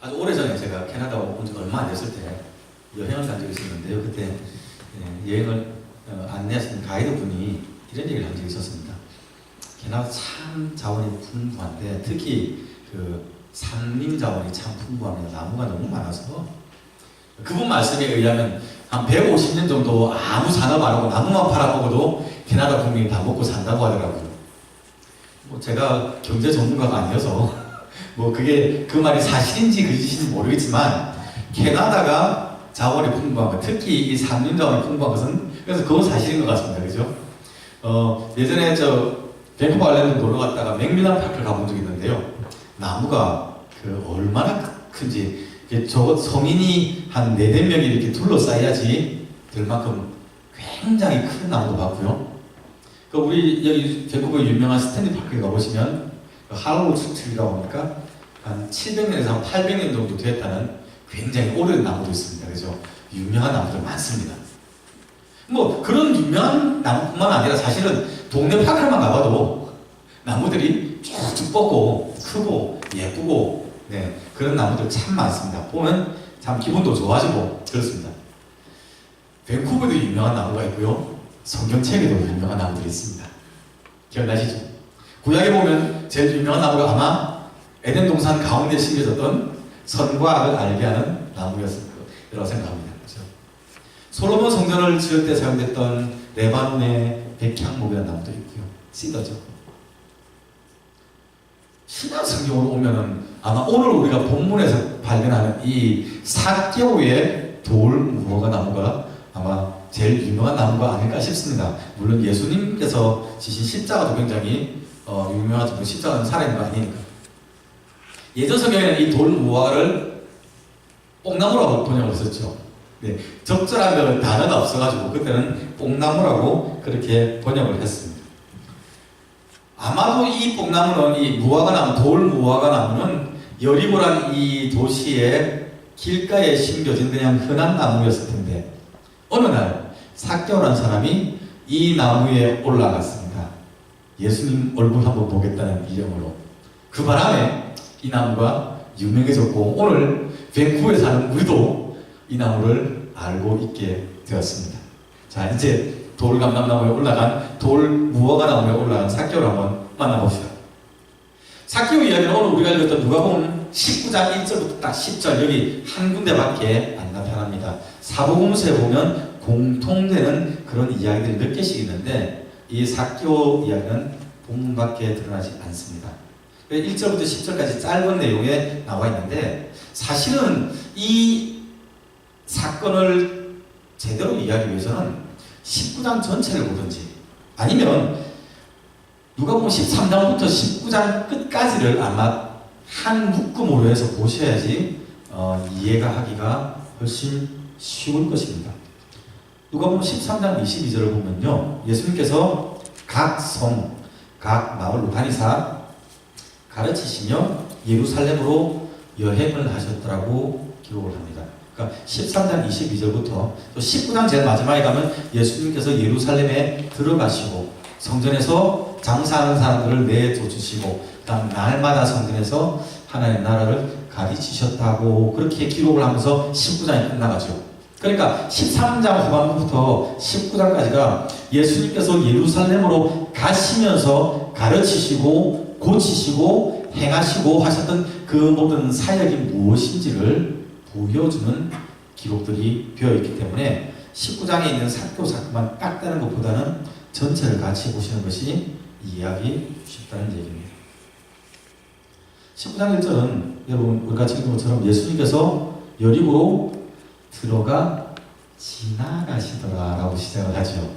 아주 오래전에 제가 캐나다 온 지 얼마 안 됐을 때 여행을 간 적이 있었는데요. 그때 여행을 안내하시는 가이드분이 이런 얘기를 한 적이 있었습니다. 캐나다 참 자원이 풍부한데 특히 그 산림 자원이 참 풍부합니다. 나무가 너무 많아서 그분 말씀에 의하면 한 150년 정도 아무 산업 안 하고 나무만 팔아먹어도 캐나다 국민이 다 먹고 산다고 하더라고요. 뭐 제가 경제 전문가가 아니어서 뭐 그게 그 말이 사실인지 거짓인지 모르겠지만 캐나다가 자원이 풍부한 것, 특히 이 산림 자원이 풍부한 것은 그래서 그건 사실인 것 같습니다. 그죠? 예전에 밴쿠버 아일랜드 놀러 갔다가 맥밀런 파크를 가본 적이 있는데요. 나무가 그 얼마나 큰지 저 성인이 한 4~5명이 이렇게 둘러싸여야지 될 만큼 굉장히 큰 나무도 봤고요. 우리 여기 밴쿠버 유명한 스탠리 파크에 가보시면 할로우 트리라고 하니까 한 700년에서 한 800년 정도 됐다는 굉장히 오래된 나무도 있습니다. 그죠? 유명한 나무들 많습니다. 뭐 그런 유명한 나무뿐만 아니라 사실은 동네 파크만 가봐도 나무들이 쭉쭉 뻗고 크고 예쁘고 그런 나무들 참 많습니다. 보면 참 기분도 좋아지고 그렇습니다. 밴쿠버도 유명한 나무가 있고요. 성경책에도 유명한 나무들이 있습니다. 기억나시죠? 구약에 보면 제일 유명한 나무가 아마 에덴 동산 가운데 심겨졌던 선과 악을 알게 하는 나무였을 거라고 생각합니다. 그렇죠? 솔로몬 성전을 지을 때 사용됐던 레바논의 백향목이라는 나무도 있고요. 시더죠. 신약 성경으로 오면은 아마 오늘 우리가 본문에서 발견하는 이 사개오의 돌 무화과 나무가 아마 제일 유명한 나무가 아닐까 싶습니다. 물론 예수님께서 지신 십자가도 굉장히 유명하지만 십자가는 살아있는 거 아니니까. 예전 성경에는 이 돌 무화과를 뽕나무라고 번역을 했었죠. 적절한 단어가 없어가지고 그때는 뽕나무라고 그렇게 번역을 했습니다. 아마도 이 뽕나무는 이 무화과나무, 돌 무화과나무는 여리고란 이 도시의 길가에 심겨진 그냥 흔한 나무였을 텐데 어느 날 삭개오라는 사람이 이 나무에 올라갔습니다. 예수님 얼굴 한번 보겠다는 이름으로. 그 바람에 이 나무가 유명해졌고 오늘 밴쿠버에 사는 우리도 이 나무를 알고 있게 되었습니다. 자, 이제 돌감람나무에 올라간 돌 무화과나무에 올라간 삭개오를 한번 만나봅시다. 삭개오 이야기는 오늘 우리가 읽었던 누가복음 19장 1절부터 딱 10절 여기 한 군데밖에 안 나타납니다. 사복음서에 보면 공통되는 그런 이야기들이 몇 개씩 있는데 이 삭개오 이야기는 본문밖에 드러나지 않습니다. 1절부터 10절까지 짧은 내용에 나와 있는데 사실은 이 사건을 제대로 이해하기 위해서는 19장 전체를 보든지 아니면 누가복음 13장부터 19장 끝까지를 아마 한 묶음으로 해서 보셔야지 이해가 하기가 훨씬 쉬울 것입니다. 누가복음 13장 22절을 보면요, 예수님께서 각 성, 각 마을로 다니사 가르치시며 예루살렘으로 여행을 하셨더라고 기록을 합니다. 그러니까 13장 22절부터 또 19장 제일 마지막에 가면 예수님께서 예루살렘에 들어가시고 성전에서 장사하는 사람들을 내쫓으시고 그다음 날마다 성전에서 하나님의 나라를 가르치셨다고 그렇게 기록을 하면서 19장이 끝나가죠. 그러니까 13장 후반부부터 19장까지가 예수님께서 예루살렘으로 가시면서 가르치시고 고치시고 행하시고 하셨던 그 모든 사역이 무엇인지를 보여주는 기록들이 되어있기 때문에 19장에 있는 삭개오 사건만 딱 떼는 것보다는 전체를 같이 보시는 것이 이해하기 쉽다는 얘기입니다. 19장 1절은 여러분 우리가 지금 것처럼 예수님께서 여리고로 들어가 지나가시더라 라고 시작을 하죠.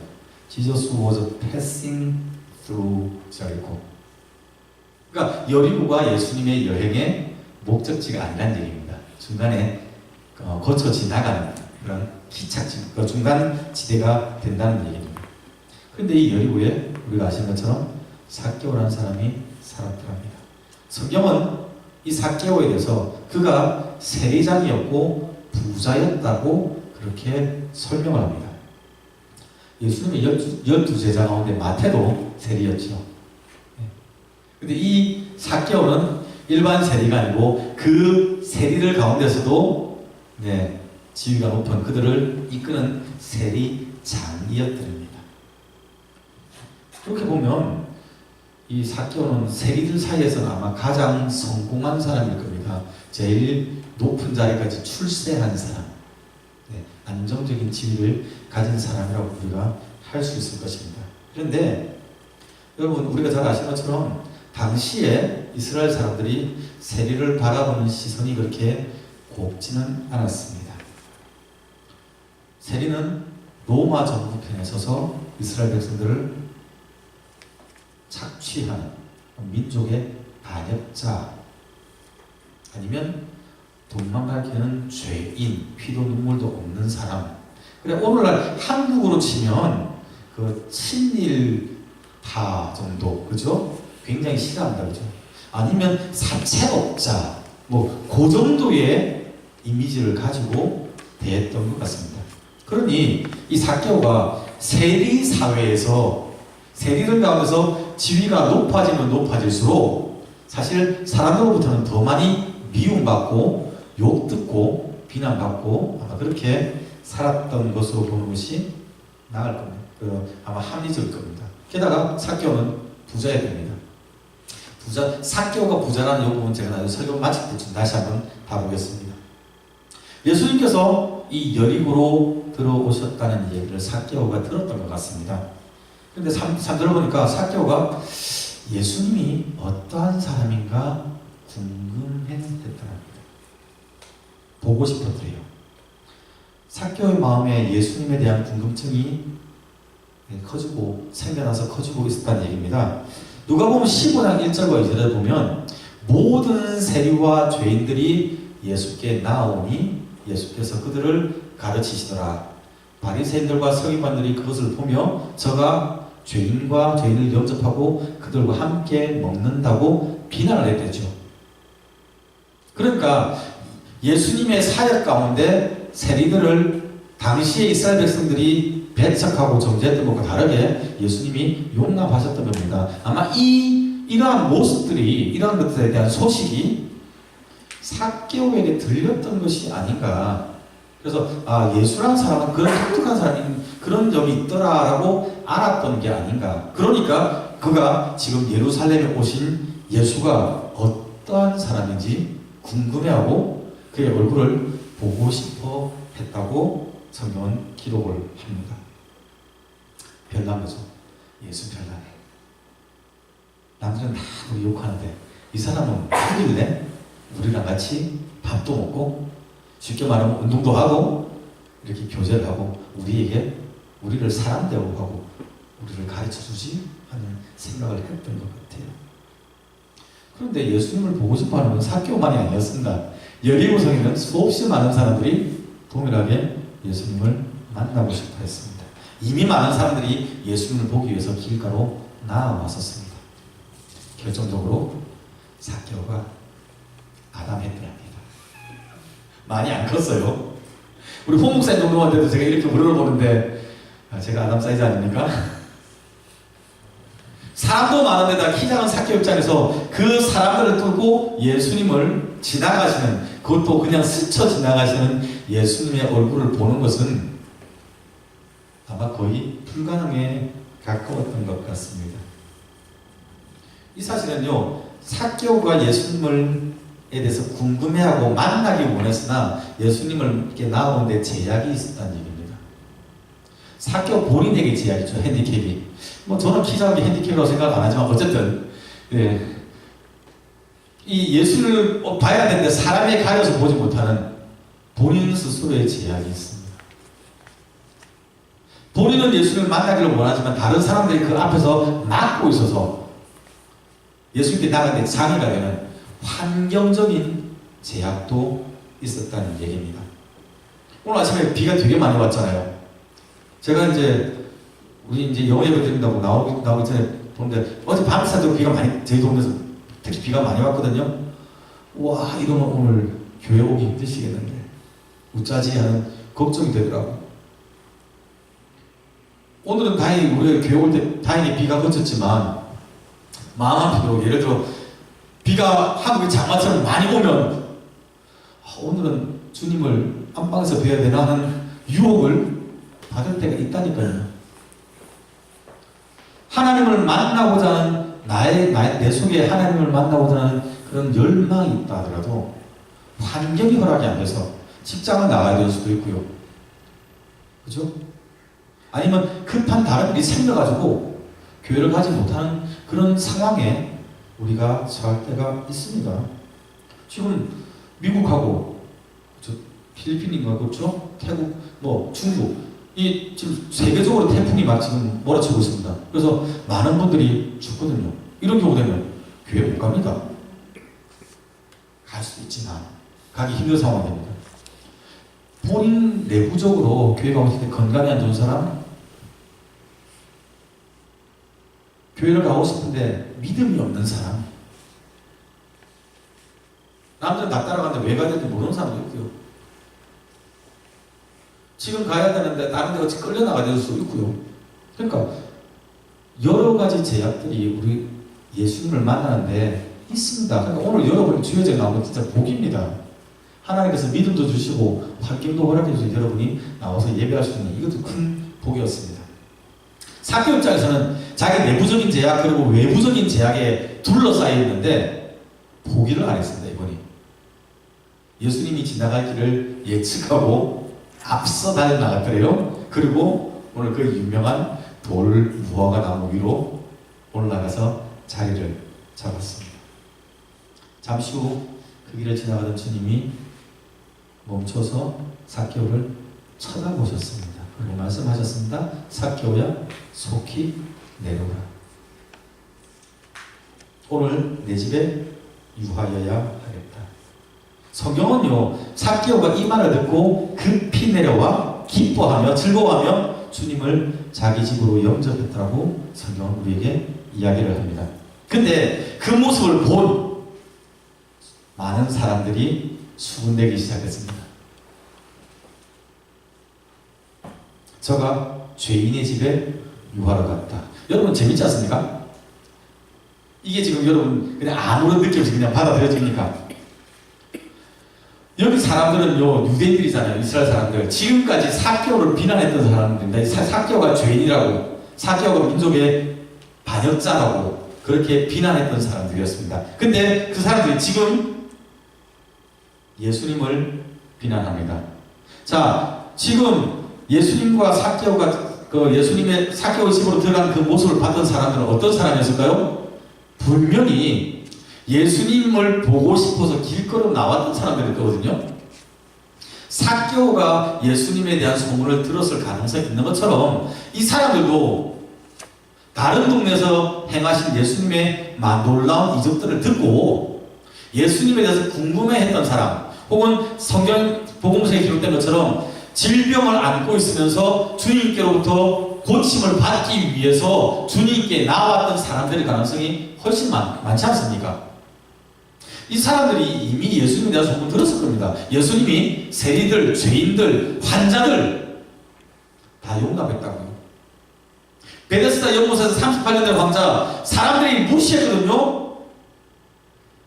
Jesus was passing through Jericho. 그러니까 여리고가 예수님의 여행의 목적지가 아니라는 얘기입니다. 중간에 거쳐 지나가는 그런 기착지, 중간 지대가 된다는 얘기입니다. 그런데 이 여리고에 우리가 아시는 것처럼 삭개오라는 사람이 살았더랍니다. 성경은 이 삭개오에 대해서 그가 세리장이었고 부자였다고 그렇게 설명을 합니다. 예수님의 12제자 가운데 마태도 세리였죠. 근데 이 삭개오는 일반 세리가 아니고 그 세리들 가운데서도 지위가 높은 그들을 이끄는 세리장이었더랍니다. 그렇게 보면 이 삭개오는 세리들 사이에서는 아마 가장 성공한 사람일 겁니다. 제일 높은 자리까지 출세한 사람, 안정적인 지위를 가진 사람이라고 우리가 할 수 있을 것입니다. 그런데 여러분, 우리가 잘 아시는 것처럼 당시에 이스라엘 사람들이 세리를 바라보는 시선이 그렇게 곱지는 않았습니다. 세리는 로마 정부편에 서서 이스라엘 백성들을 착취하는 민족의 반역자, 아니면 돈만 밝히는 죄인, 피도 눈물도 없는 사람. 그래, 오늘날 한국으로 치면 그 친일파 정도, 그죠? 굉장히 싫어한다, 그죠? 아니면 사채업자, 그 정도의 이미지를 가지고 대했던 것 같습니다. 그러니 이 삭개오가 세리 사회에서, 세리들 가운데서 지위가 높아지면 높아질수록 사실 사람들로부터는 더 많이 미움받고 욕듣고 비난받고 아마 그렇게 살았던 것으로 보는 것이 나을 겁니다. 아마 합리적일 겁니다. 게다가 삭개오는 부자야 됩니다. 삭개오가 부자라는 이 부분 제가 나중에 설교 마칠 때쯤 다시 한번 다루겠습니다. 예수님께서 이 여리고로 들어오셨다는 얘기를 삭개오가 들었던 것 같습니다. 그런데 3절을 보니까 삭개오가 예수님이 어떠한 사람인가 궁금했더랍니다. 보고 싶었더래요. 삭개오의 마음에 예수님에 대한 궁금증이 커지고 생겨나서 커지고 있었다는 얘기입니다. 누가복음 15장 1절과 2절에 보면 모든 세리와 죄인들이 예수께 나오니 예수께서 그들을 가르치시더라. 바리새인들과 서기관들이 그것을 보며 저가 죄인과 죄인을 영접하고 그들과 함께 먹는다고 비난을 했댔죠. 그러니까 예수님의 사역 가운데 세리들을 당시에 이스라엘 백성들이 배척하고 정죄했던 것과 다르게 예수님이 용납하셨던 겁니다. 아마 이러한 모습들이, 이러한 것들에 대한 소식이 삭개오에게 들렸던 것이 아닌가. 그래서 예수라는 사람은 그런 독특한 사람인 그런 점이 있더라라고 알았던 게 아닌가. 그러니까 그가 지금 예루살렘에 오신 예수가 어떠한 사람인지 궁금해하고 그의 얼굴을 보고 싶어 했다고 성경은 기록을 합니다. 별난 거죠. 예수 별나네. 남들은 다 우리 욕하는데 이 사람은 하길래 우리랑 같이 밥도 먹고 쉽게 말하면 운동도 하고 이렇게 교제를 하고 우리를 사람 대우하고 우리를 가르쳐주지 하는 생각을 했던 것 같아요. 그런데 예수님을 보고 싶어하는 건 삭개오만이 아니었습니다. 여리고성에는 수없이 많은 사람들이 동일하게 예수님을 만나고 싶어 했습니다. 이미 많은 사람들이 예수님을 보기 위해서 길가로 나아왔었습니다. 결정적으로 삭개오가 아담했더랍니다. 많이 안 컸어요. 우리 홍 목사님 정도한테도 제가 이렇게 물어보는데 제가 아담 사이즈 아닙니까? 사람도 많은데다 키 작은 삭개오 입장에서 그 사람들을 뚫고 예수님을 지나가시는, 그것도 그냥 스쳐 지나가시는 예수님의 얼굴을 보는 것은 아마 거의 불가능에 가까웠던 것 같습니다. 이 사실은요, 삭개오가 예수님에 대해서 궁금해하고 만나기 원했으나 예수님을 이렇게 나오는 데 제약이 있었다는 얘기입니다. 삭개오 본인에게 제약이죠. 핸디캡이. 저는 키 작은 게 핸디캡이라고 생각 안 하지만 어쨌든 이 예수를 봐야 되는데 사람에 가려서 보지 못하는 본인 스스로의 제약이 있습니다. 본인은 예수님을 만나기를 원하지만 다른 사람들이 그 앞에서 막고 있어서 예수님께 나가는데 장애가 되는 환경적인 제약도 있었다는 얘기입니다. 오늘 아침에 비가 되게 많이 왔잖아요. 제가 우리 영어 예배 드린다고 나오기 전에 보는데 어제 밤새도 비가 많이, 저희 동네에서 특히 비가 많이 왔거든요. 와, 이러면 오늘 교회 오기 힘드시겠는데 어쩌지 하는 걱정이 되더라고요. 오늘은 다행히 우리가 교회 올 때 다행히 비가 그쳤지만 마음 한편으로 예를 들어 비가 한국의 장마처럼 많이 오면 오늘은 주님을 안방에서 뵈야 되나 하는 유혹을 받을 때가 있다니까요. 하나님을 만나고자 하는 내 속에 하나님을 만나고자 하는 그런 열망이 있다 하더라도 환경이 허락이 안 돼서 직장을 나가야 될 수도 있고요. 그죠? 아니면 급한 다른 일이 생겨가지고 교회를 가지 못하는 그런 상황에 우리가 처할 때가 있습니다. 지금 미국하고 필리핀인가 그렇죠? 태국, 중국 이 지금 세계적으로 태풍이 막 지금 몰아치고 있습니다. 그래서 많은 분들이 죽거든요. 이런 경우 되면 교회 못 갑니다. 갈 수도 있지만 가기 힘든 상황이 됩니다. 본인 내부적으로 교회 가고 있을 때 건강이 안 좋은 사람, 교회를 가고 싶은데 믿음이 없는 사람, 남들은 나 따라가는데 왜 가야 되는지 모르는 사람도 있고요. 지금 가야 되는데 다른 데 같이 끌려나가야 될 수도 있고요. 그러니까 여러 가지 제약들이 우리 예수님을 만나는데 있습니다. 그러니까 오늘 여러분이 주여져 나온 건 진짜 복입니다. 하나님께서 믿음도 주시고 환경도 허락해 주셔서 여러분이 나와서 예배할 수 있는 이것도 큰 복이었습니다. 사케오 입장에서는 자기 내부적인 제약 그리고 외부적인 제약에 둘러싸여 있는데 포기를 안 했습니다. 이번이 예수님이 지나갈 길을 예측하고 앞서 달려나갔더래요. 그리고 오늘 그 유명한 돌 무화과 나무 위로 올라가서 자리를 잡았습니다. 잠시 후 그 길을 지나가던 주님이 멈춰서 사케오를 쳐다보셨습니다. 그리고 말씀하셨습니다. 사케오야, 속히 내려오라. 오늘 내 집에 유하여야 하겠다. 성경은요, 사케오가 이 말을 듣고 급히 내려와 기뻐하며 즐거워하며 주님을 자기 집으로 영접했다고 성경은 우리에게 이야기를 합니다. 근데 그 모습을 본 많은 사람들이 수군대기 시작했습니다. 저가 죄인의 집에 유하러 갔다. 여러분 재밌지 않습니까? 이게 지금 여러분 그냥 아무런 느낌 없이 그냥 받아들여집니까? 여기 사람들은요, 유대인들이잖아요. 이스라엘 사람들. 지금까지 사케오를 비난했던 사람들인데, 사케오가 죄인이라고, 사케오가 민족의 반역자라고 그렇게 비난했던 사람들이었습니다. 근데 그 사람들이 지금 예수님을 비난합니다. 자, 지금 예수님과 사케오가 예수님의 사케오의 집으로 들어간 그 모습을 봤던 사람들은 어떤 사람이었을까요? 분명히 예수님을 보고 싶어서 길거리로 나왔던 사람들이었거든요. 사케오가 예수님에 대한 소문을 들었을 가능성이 있는 것처럼 이 사람들도 다른 동네에서 행하신 예수님의 놀라운 이적들을 듣고 예수님에 대해서 궁금해했던 사람, 혹은 성경 복음서에 기록된 것처럼 질병을 안고 있으면서 주님께로부터 고침을 받기 위해서 주님께 나왔던 사람들의 가능성이 훨씬 많지 않습니까? 이 사람들이 이미 예수님에 대한 소문을 들었을 겁니다. 예수님이 세리들, 죄인들, 환자들 다 용납했다고요. 베데스다 연못에서 38년 된 황자 사람들이 무시했거든요.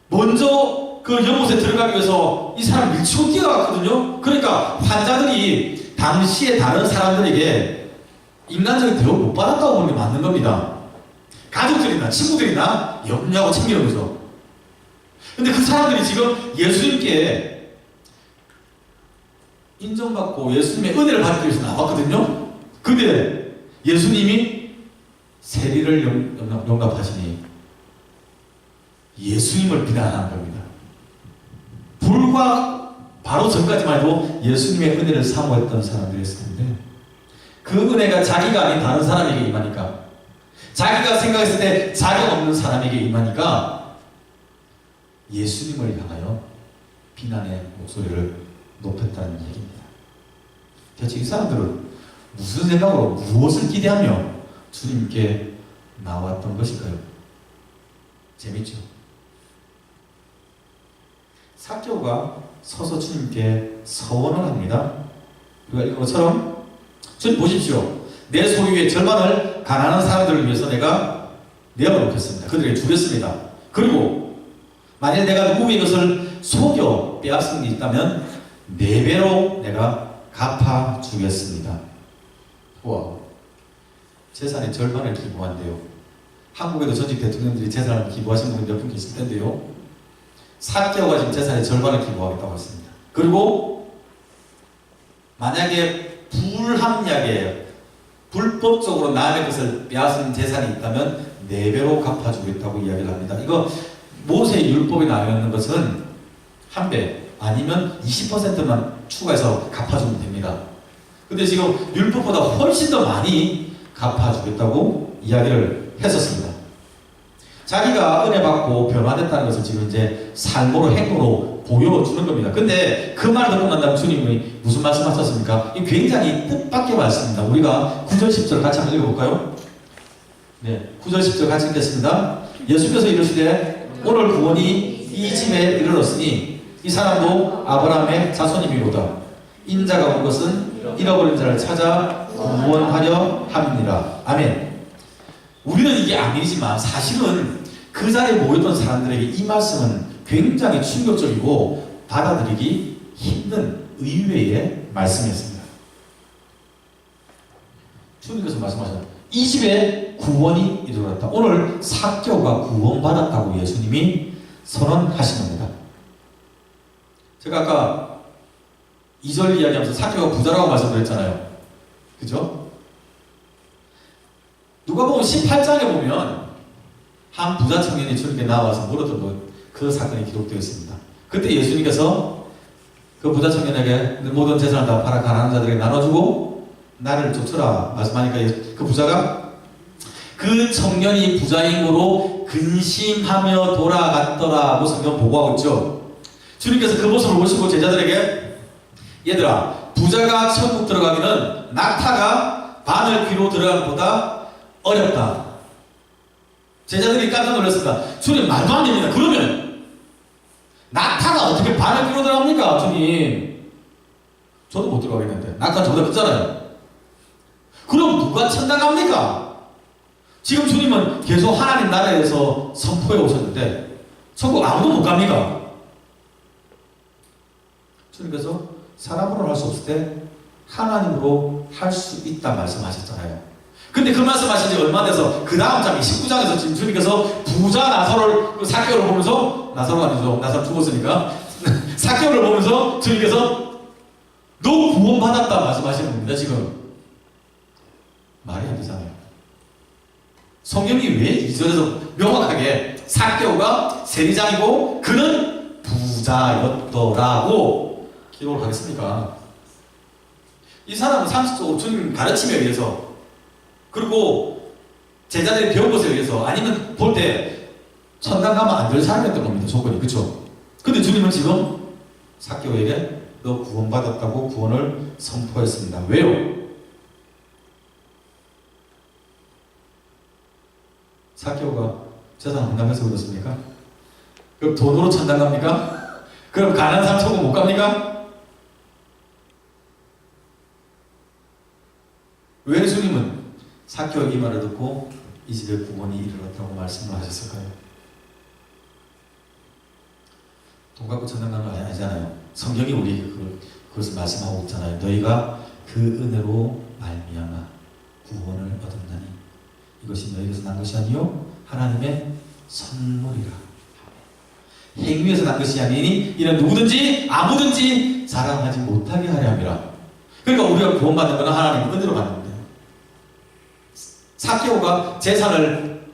먼저 그 연못에 들어가기 위해서 이 사람 밀치고 뛰어갔거든요. 그러니까 환자들이 당시에 다른 사람들에게 인간적인 대우를 못 받았다고 보는 게 맞는 겁니다. 가족들이나 친구들이나 염려하고 챙기는 거죠. 근데 그 사람들이 지금 예수님께 인정받고 예수님의 은혜를 받기 위해서 나왔거든요. 근데 예수님이 세리를 용납하시니 예수님을 비난하는 겁니다. 불과 바로 전까지만 해도 예수님의 은혜를 사모했던 사람들이었을 텐데 그 은혜가 자기가 아닌 다른 사람에게 임하니까, 자기가 생각했을 때 자격 없는 사람에게 임하니까 예수님을 향하여 비난의 목소리를 높였다는 얘기입니다. 대체 이 사람들은 무슨 생각으로 무엇을 기대하며 주님께 나왔던 것일까요? 재밌죠? 사케오가 서서 주님께 서원을 합니다. 우리가 읽은 것처럼 주님 보십시오. 내 소유의 절반을 가난한 사람들을 위해서 내가 내어놓겠습니다. 그들에게 주겠습니다. 그리고 만일 내가 누구의 것을 속여 빼앗은 게 있다면 4배로 내가 갚아주겠습니다. 우와, 재산의 절반을 기부한대요. 한국에도 전직 대통령들이 재산을 기부하신 분이 몇 분 계실 텐데요. 삭개오가 지금 재산의 절반을 기부하겠다고 했습니다. 그리고 만약에 불합리하게 불법적으로 남의 것을 빼앗은 재산이 있다면 4배로 갚아주겠다고 이야기를 합니다. 이거 모세의 율법에 나와 있는 것은 1배 아니면 20%만 추가해서 갚아주면 됩니다. 근데 지금 율법보다 훨씬 더 많이 갚아주겠다고 이야기를 했었습니다. 자기가 은혜 받고 변화됐다는 것을 지금 이제 삶으로 행동으로 보여주는 겁니다. 근데 그 말을 듣고 난 다음 주님이 무슨 말씀 하셨습니까? 이 굉장히 뜻밖의 말씀입니다. 우리가 9절 10절 같이 한번 읽어볼까요? 네, 9절 10절 같이 읽겠습니다. 예수께서 이르시되 오늘 구원이 이 집에 이르렀으니 이 사람도 아브라함의 자손이미로다. 인자가 온 것은 잃어버린 자를 찾아 구원하려 함이니라. 아멘. 우리는 이게 아멘이지만 사실은 그 자리에 모였던 사람들에게 이 말씀은 굉장히 충격적이고 받아들이기 힘든 의외의 말씀이었습니다. 주님께서 말씀하셨어요. 이 집에 구원이 이르렀다. 오늘 삭개오가 구원받았다고 예수님이 선언하신 겁니다. 제가 아까 2절 이야기하면서 삭개오가 부자라고 말씀드렸잖아요. 그죠? 누가복음 18장에 보면 한 부자 청년이 주님께 나와서 물었던 그 사건이 기록되어 있습니다. 그때 예수님께서 그 부자 청년에게 모든 재산을 다 팔아 가난한 자들에게 나눠주고 나를 쫓으라 말씀하니까 그 부자가 그 청년이 부자인으로 근심하며 돌아갔더라고 성경 보고하고 있죠. 주님께서 그 모습을 보시고 제자들에게 얘들아, 부자가 천국 들어가기는 낙타가 바늘 귀로 들어가는 것보다 어렵다. 제자들이 깜짝 놀랐습니다. 주님, 말도 안 됩니다. 그러면 낙타가 어떻게 바늘 귀로 들어갑니까? 주님, 저도 못 들어가겠는데 낙타 저보다 크잖아요. 그럼 누가 천당 갑니까? 지금 주님은 계속 하나님 나라에서 선포해 오셨는데 천국 아무도 못 갑니까? 주님께서 사람으로 할 수 없을 때 하나님으로 할 수 있다 말씀하셨잖아요. 근데 그 말씀하신 지 얼마 돼서 그 다음 장 19장에서 지금 주님께서 부자 나사로를 삭개오를 보면서 나사로가 아니죠. 나사로 죽었으니까 삭개오를 보면서 주님께서 너 구원받았다 말씀하시는 겁니다. 지금 말이 안 되잖아요. 성경이 왜 2절에서 명확하게 삭개오가 세리장이고 그는 부자였더라고 기록을 하겠습니까? 이 사람은 상식적으로 주님 가르침에 의해서 그리고 제자들이 배운 것에 의해서 아니면 볼 때 천당 가면 안 될 사람이었던 겁니다. 조건이. 그렇죠? 근데 주님은 지금 삭개오에게 너 구원받았다고 구원을 선포했습니다. 왜요? 삭개오가 재산 헌납해서 그렇습니까? 그럼 돈으로 천당 갑니까? 그럼 가난한 사람 천국 못 갑니까? 왜 주님은 삭개오의 이 말을 듣고 이 집에 구원이 이르렀다고 말씀을 하셨을까요? 돈 갖고 천당 가는 거 아니잖아요. 성경이 우리에게 그것을 말씀하고 있잖아요. 너희가 그 은혜로 말미암아 구원을 얻었나니 이것이 너희에게서 난 것이 아니요 하나님의 선물이라. 행위에서 난 것이 아니니 이는 누구든지 아무든지 자랑하지 못하게 하려 함이라. 그러니까 우리가 구원받는 것은 하나님의 은혜로 받는 거예요. 삭개오가 재산을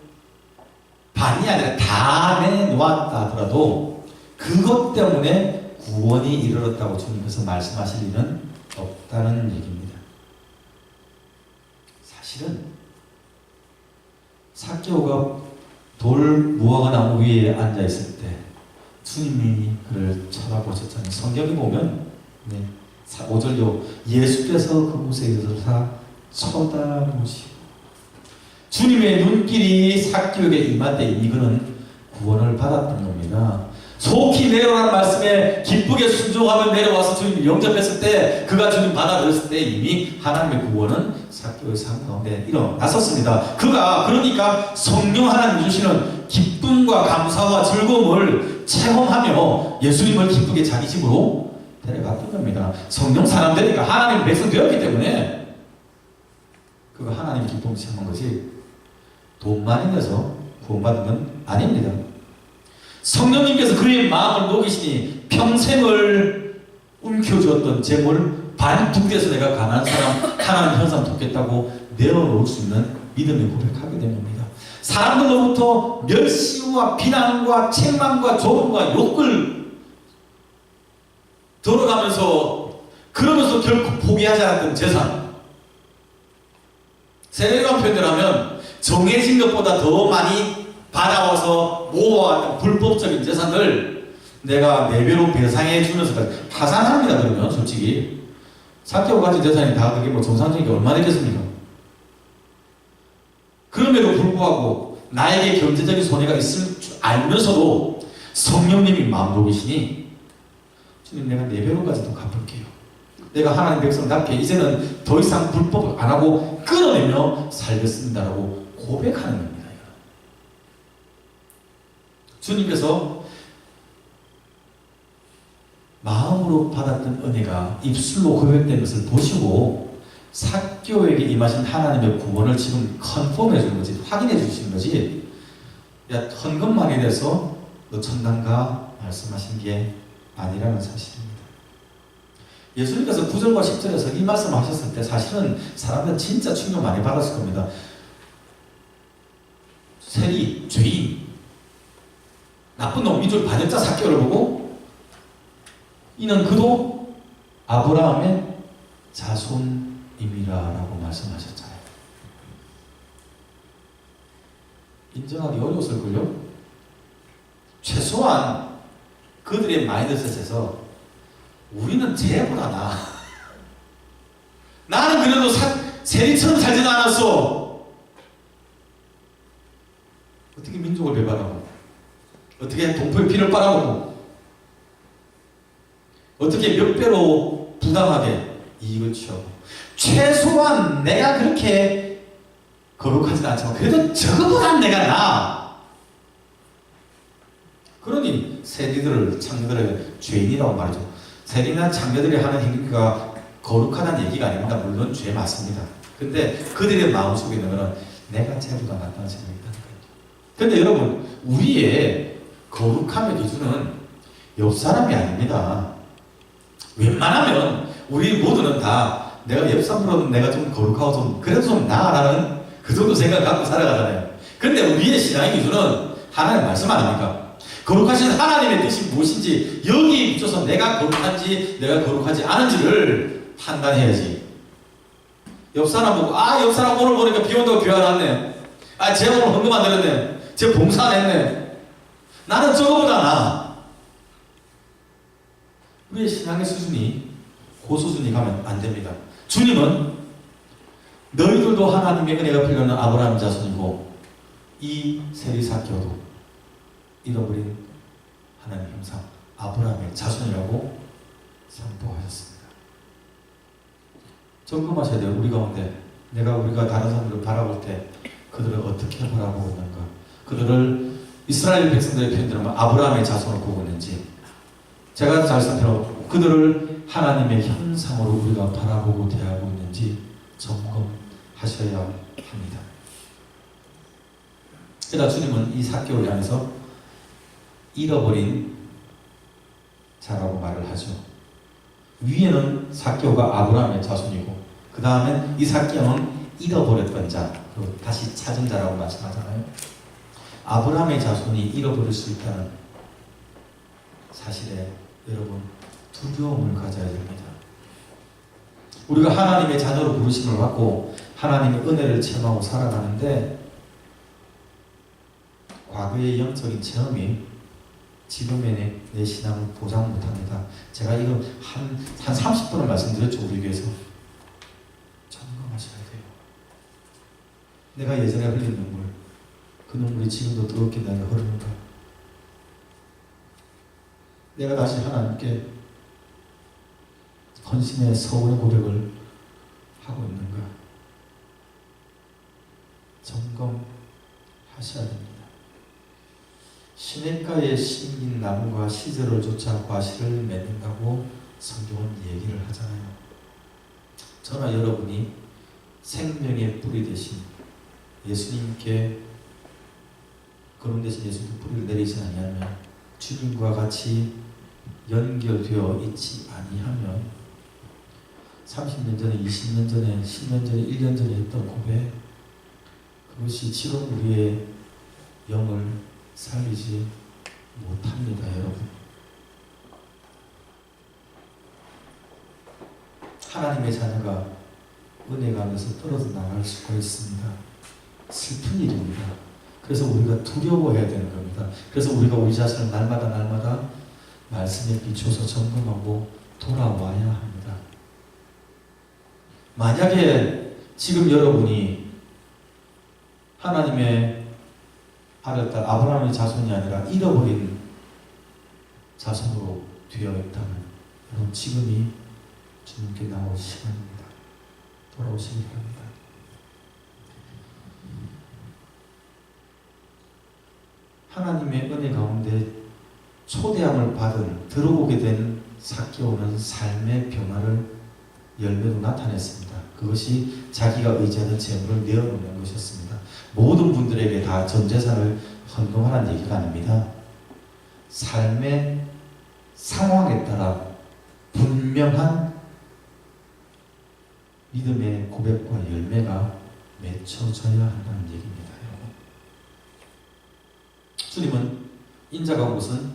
반이 아니라 다 내놓았다 하더라도 그것 때문에 구원이 이르렀다고 주님께서 말씀하실 일은 없다는 얘기입니다. 사실은 삭개오가 돌 무화과 나무 위에 앉아 있을 때 주님이 그를 쳐다보셨잖아요. 성경에 보면 5절요 예수께서 그곳에 있어서 쳐다보시고 주님의 눈길이 삭개오에게 임할 때 이미 그는 구원을 받았던 겁니다. 속히 내려오라는 말씀에 기쁘게 순종하며 내려와서 주님 영접했을 때 그가 주님 받아들였을 때 이미 하나님의 구원은 삭개오의 삶 가운데 일어났었습니다. 그가 그러니까 성령 하나님 주시는 기쁨과 감사와 즐거움을 체험하며 예수님을 기쁘게 자기 집으로 데려갔던 겁니다. 성령 사람 되니까 하나님 백성 되었기 때문에 그거 하나님 기쁨 체험한 거지 돈 많이 내서 구원받은 건 아닙니다. 성령님께서 그의 마음을 녹이시니 평생을 움켜쥐었던 재물 반뚝대서 내가 가난한 사람 하나님 형상 돕겠다고 내어놓을 수 있는 믿음의 고백하게 된 겁니다. 사람들로부터 멸시와 비난과 책망과 조롱과 욕을 들어가면서 그러면서 결코 포기하지 않았던 재산, 세례관 표현을 하면 정해진 것보다 더 많이 받아와서 모아왔던 불법적인 재산을 내가 4배로 배상해 주면서까지 파산합니다. 그러면 솔직히 삭개오 가진 재산이 다 그게 뭐 정상적인 게 얼마나 되겠습니까? 그럼에도 불구하고 나에게 경제적인 손해가 있을 줄 알면서도 성령님이 마음 녹이시니 주님 내가 4배로까지 더 갚을게요. 내가 하나님 백성답게 이제는 더 이상 불법을 안 하고 끊어내며 살겠습니다라고 고백하는 겁니다. 주님께서 마음으로 받았던 은혜가 입술로 고백된 것을 보시고 삭개오에게 임하신 하나님의 구원을 지금 컨펌해 주는 거지, 확인해 주시는 거지. 야, 헌금만에 대해서 너 천당 가 말씀하신 게 아니라는 사실입니다. 예수님께서 9절과 10절에서 이 말씀을 하셨을 때 사실은 사람들은 진짜 충격 많이 받았을 겁니다. 세리, 죄인, 나쁜 놈, 이줄 반역자 삭개오를 보고 이는 그도 아브라함의 자손임이라라고 말씀하셨잖아요. 인정하기 어려웠을걸요? 최소한 그들의 마인드셋에서 우리는 쟤보다 나아. 나는 그래도 세리처럼 살지도 않았어. 어떻게 민족을 배반하고 어떻게 동포의 피를 빨아먹고 어떻게 몇 배로 부당하게 이익을 취하고 최소한 내가 그렇게 거룩하진 않지만 그래도 저거보단 내가 나아. 그러니 세리들을 창녀들을 죄인이라고 말이죠. 세리나 창녀들이 하는 행위가 거룩하다는 얘기가 아닙니다. 물론 죄 맞습니다. 근데 그들의 마음속에 있는 것은 내가 쟤보다 낫다는 생각이 있다는 거예요. 근데 여러분 우리의 거룩함의 기준은 옆 사람이 아닙니다. 웬만하면 우리 모두는 다 내가 옆 사람보다는 내가 좀 거룩하고 좀 그래도 좀 나아라는 그 정도 생각 갖고 살아가잖아요. 근데 우리의 신앙의 기준은 하나님 말씀 아닙니까? 거룩하신 하나님의 뜻이 무엇인지 여기에 비춰서 내가 거룩한지 내가 거룩하지 않은지를 판단해야지. 옆 사람 보고 옆 사람 오늘 보니까 비 온다고 교회 안 왔네. 쟤 오늘 헌금 안 드렸네. 쟤 봉사 안 했네. 나는 저거보다 나아. 우리의 신앙의 수준이 그 수준이 가면 안 됩니다. 주님은 너희들도 하나님의 은혜가 풀려는 아브라함 자손이고 이 세리 삭개오도 잃어버린 하나님 형상 아브라함의 자손이라고 선포하셨습니다. 점검하셔야 돼요. 우리 가운데 우리가 다른 사람들을 바라볼 때 그들을 어떻게 바라보고 있는가, 그들을 이스라엘 백성들의 표현대로 아브라함의 자손을 보고 있는지, 제가 잘 살펴보고 그들을 하나님의 형상으로 우리가 바라보고 대하고 있는지 점검하셔야 합니다. 그러다 주님은 이 삭개오를 향해서 잃어버린 자라고 말을 하죠. 위에는 삭개오가 아브라함의 자손이고 그 다음엔 이 삭개오는 잃어버렸던 자, 그리고 다시 찾은 자라고 말씀하잖아요. 아브라함의 자손이 잃어버릴 수 있다는 사실에 여러분 두려움을 가져야 됩니다. 우리가 하나님의 자녀로 부르심을 받고 하나님의 은혜를 체험하고 살아가는데 과거의 영적인 체험이 지금의 내 신앙을 보장 못합니다. 제가 이거 한 30분을 말씀드렸죠. 우리 교회에서 점검하셔야 돼요. 내가 예전에 흘린 눈물, 그 눈물이 지금도 뜨겁게 나게 흐르는가? 내가 다시 하나님께 헌신의 서운의 고백을 하고 있는가? 점검하셔야 됩니다. 시냇가에 심긴 나무가 시절을 쫓아 과실을 맺는다고 성경은 얘기를 하잖아요. 저나 여러분이 생명의 뿌리 대신 예수님께 그런 대신 예수님 뿌리를 내리지 아니하면 주님과 같이 연결되어 있지 아니하면 30년 전에, 20년 전에, 10년 전에, 1년 전에 했던 고백, 그것이 지금 우리의 영을 살리지 못합니다, 여러분. 하나님의 자녀가 은혜가 안에서 떨어져 나갈 수가 있습니다. 슬픈 일입니다. 그래서 우리가 두려워해야 되는 겁니다. 그래서 우리가 우리 자신을 날마다 말씀에 비춰서 점검하고 돌아와야 합니다. 만약에 지금 여러분이 하나님의 아들딸 아브라함의 자손이 아니라 잃어버린 자손으로 되어 있다면 여러분 지금이 주님께 나올 시간입니다. 돌아오시기 바랍니다. 하나님의 은혜 가운데 초대함을 받은 들어오게 된 삭개오는 삶의 변화를 열매로 나타냈습니다. 그것이 자기가 의지하는 재물을 내어놓는 것이었습니다. 모든 분들에게 다 전 재산을 헌금하라는 얘기가 아닙니다. 삶의 상황에 따라 분명한 믿음의 고백과 열매가 맺혀져야 한다는 얘기입니다. 주님은 인자가 온 것은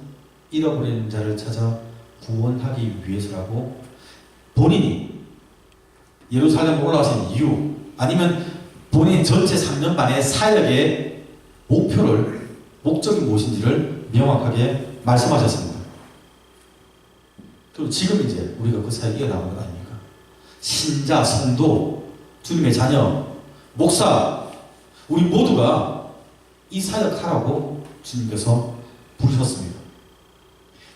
잃어버린 자를 찾아 구원하기 위해서라고 본인이 예루살렘 올라가신 이유 아니면 본인 전체 3년 반의 사역의 목적이 무엇인지를 명확하게 말씀하셨습니다. 그리고 지금 이제 우리가 그 사역에 이어나가는 것 아닙니까? 신자, 성도, 주님의 자녀, 목사 우리 모두가 이 사역하라고 주님께서 부르셨습니다.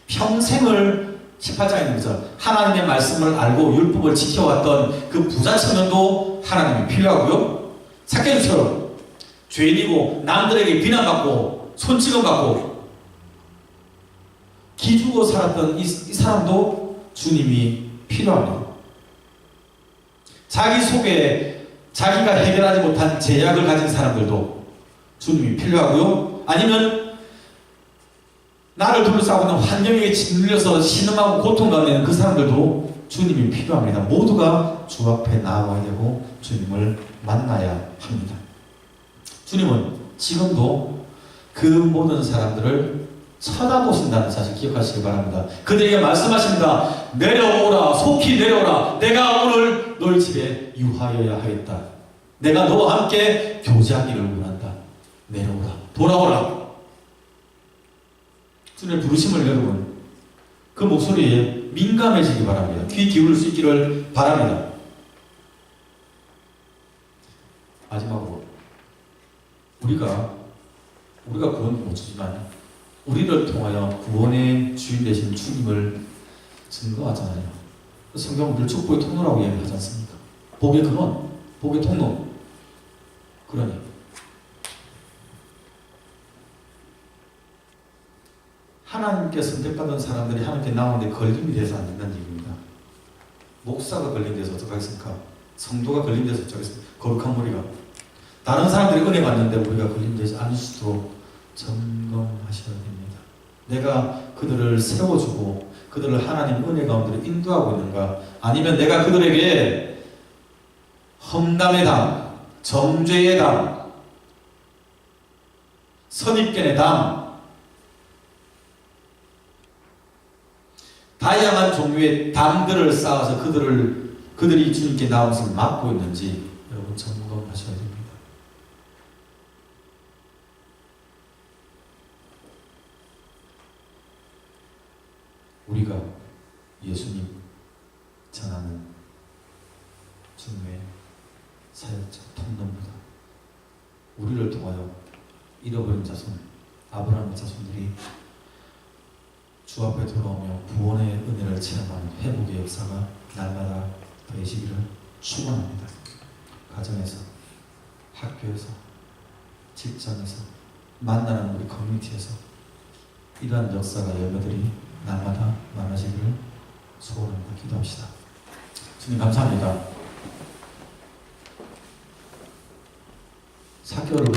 평생을 18장에 있는 것처럼 하나님의 말씀을 알고 율법을 지켜왔던 그 부자 청년도 하나님이 필요하고요. 삭개오처럼 죄인이고 남들에게 비난받고 손찌검받고 기죽어 살았던 이 사람도 주님이 필요합니다. 자기 속에 자기가 해결하지 못한 제약을 가진 사람들도 주님이 필요하고요. 아니면 나를 둘러싸고 있는 환경에 짓눌려서 신음하고 고통 가운데 있는 그 사람들도 주님이 필요합니다. 모두가 주 앞에 나와야 되고 주님을 만나야 합니다. 주님은 지금도 그 모든 사람들을 쳐다보신다는 사실 기억하시기 바랍니다. 그들에게 말씀하십니다. 내려오라, 속히 내려오라. 내가 오늘 너희 집에 유하여야 하겠다. 내가 너와 함께 교제하기를 원한다. 내려오라, 돌아오라. 주님의 부르심을 여러분 그 목소리에 민감해지기 바랍니다. 귀 기울일 수 있기를 바랍니다. 마지막으로 우리가 구원 못 주지만 우리를 통하여 구원의 주인 되신 주님을 증거하잖아요. 성경은 늘 축복의 통로라고 얘기하지 않습니까? 복의 근원, 복의 통로. 그러니 하나님께 선택받은 사람들이 하나님께 나오는데 걸림이 돼서 안 된다는 얘기입니다. 목사가 걸림돼서 어떡하겠습니까? 성도가 걸림돼서 어떡하겠습니까? 거룩한 무리가. 다른 사람들이 은혜 받는데 우리가 걸림되지 않을 수도 점검하셔야 됩니다. 내가 그들을 세워주고 그들을 하나님 은혜 가운데로 인도하고 있는가? 아니면 내가 그들에게 험담의 담, 정죄의 담, 선입견의 담, 다양한 종류의 담들을 쌓아서 그들이 주님께 나온 것을 막고 있는지 여러분 점검하셔야 됩니다. 우리가 예수님 전하는 주님의 사역적 통로입니다. 우리를 통하여 잃어버린 자손, 아브라함의 자손들이 주 앞에 돌아오며 구원의 은혜를 체험하는 회복의 역사가 날마다 더해지기를 축원합니다. 가정에서, 학교에서, 직장에서, 만나는 우리 커뮤니티에서 이러한 역사가 열매들이 날마다 많아지기를 소원합니다. 기도합시다. 주님 감사합니다. 4개월을